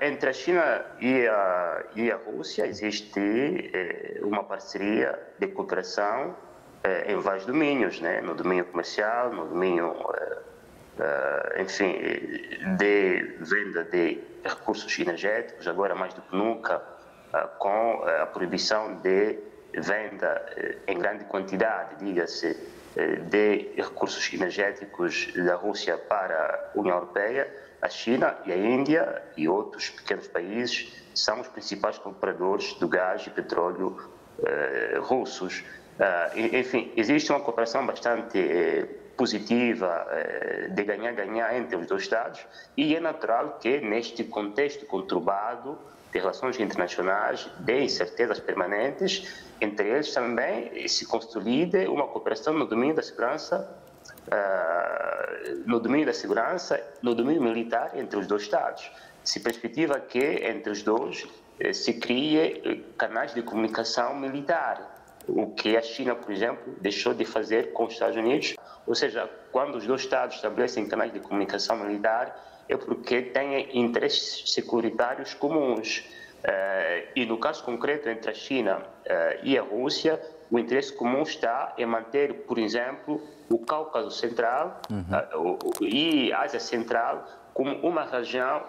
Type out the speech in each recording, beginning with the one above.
entre a China e a Rússia existe uma parceria de cooperação em vários domínios, né? No domínio comercial, no domínio, enfim, de venda de recursos energéticos, agora mais do que nunca, com a proibição de venda em grande quantidade, diga-se, de recursos energéticos da Rússia para a União Europeia. A China e a Índia e outros pequenos países são os principais compradores do gás e petróleo russos. Enfim, existe uma cooperação bastante positiva, de ganhar-ganhar entre os dois Estados, e é natural que neste contexto conturbado de relações internacionais, de incertezas permanentes, entre eles também se consolide uma cooperação no domínio da segurança, no domínio militar entre os dois Estados. Se perspectiva que entre os dois se crie canais de comunicação militar, o que a China, por exemplo, deixou de fazer com os Estados Unidos. Ou seja, quando os dois Estados estabelecem canais de comunicação militar, é porque têm interesses securitários comuns. E no caso concreto entre a China e a Rússia, o interesse comum está em manter, por exemplo, o Cáucaso Central e a Ásia Central como uma região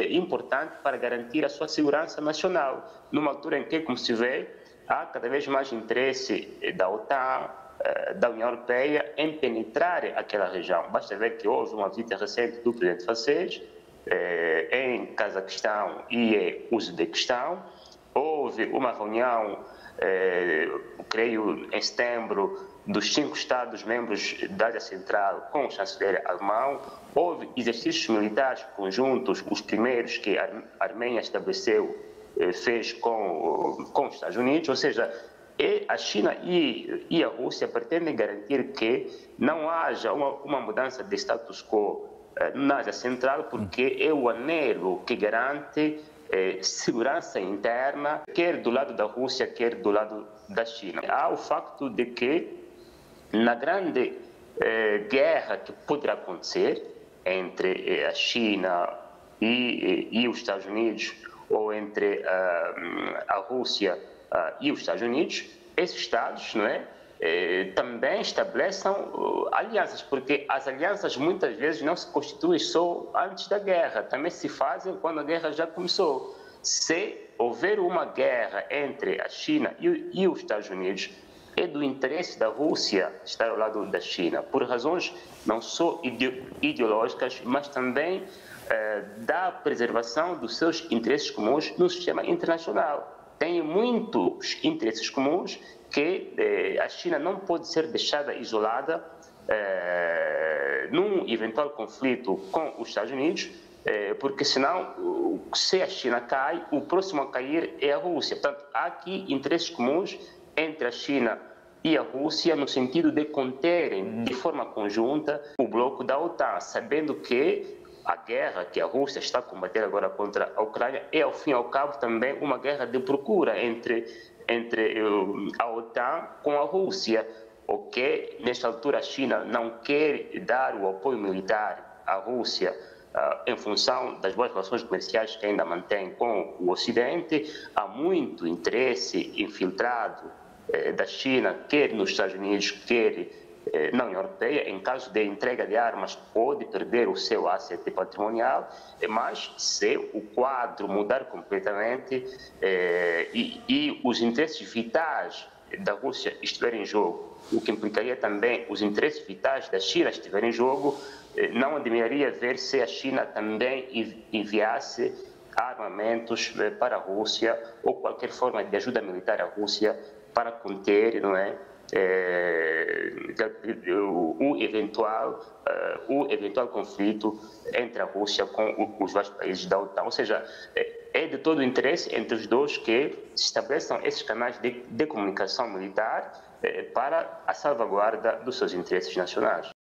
importante para garantir a sua segurança nacional, numa altura em que, como se vê, há cada vez mais interesse da OTAN, da União Europeia, em penetrar aquela região. Basta ver que houve uma visita recente do presidente francês em Cazaquistão e em Uzbequistão. Houve uma reunião, creio, em setembro, dos 5 Estados-membros da Ásia Central com o chanceler alemão. Houve exercícios militares conjuntos, os primeiros que a Armênia estabeleceu, fez com os Estados Unidos. Ou seja, a China e a Rússia pretendem garantir que não haja uma mudança de status quo na Ásia Central, porque é o anelo que garante segurança interna, quer do lado da Rússia, quer do lado da China. Há o facto de que, na grande guerra que poderá acontecer entre a China e os Estados Unidos, ou entre a Rússia e os Estados Unidos, esses Estados, não é, também estabeleçam alianças, porque as alianças muitas vezes não se constituem só antes da guerra, também se fazem quando a guerra já começou. Se houver uma guerra entre a China e os Estados Unidos, é do interesse da Rússia estar ao lado da China, por razões não só ideológicas, mas também da preservação dos seus interesses comuns no sistema internacional. Tem muitos interesses comuns que a China não pode ser deixada isolada num eventual conflito com os Estados Unidos, porque senão, se a China cai, o próximo a cair é a Rússia. Portanto, há aqui interesses comuns entre a China e a Rússia no sentido de conterem de forma conjunta o bloco da OTAN, sabendo que a guerra que a Rússia está a combater agora contra a Ucrânia é, ao fim e ao cabo, também uma guerra de procura entre a OTAN com a Rússia. O que, nesta altura, a China não quer dar o apoio militar à Rússia em função das boas relações comerciais que ainda mantém com o Ocidente. Há muito interesse infiltrado da China, quer nos Estados Unidos, quer na União Europeia. Em caso de entrega de armas, pode perder o seu asset patrimonial, mas se o quadro mudar completamente e os interesses vitais da Rússia estiverem em jogo, o que implicaria também os interesses vitais da China estiverem em jogo, não admiraria ver se a China também enviasse armamentos para a Rússia ou qualquer forma de ajuda militar à Rússia para conter, não é, o eventual conflito entre a Rússia com os vários países da OTAN. Ou seja, é de todo o interesse entre os dois que se estabeleçam esses canais de comunicação militar para a salvaguarda dos seus interesses nacionais.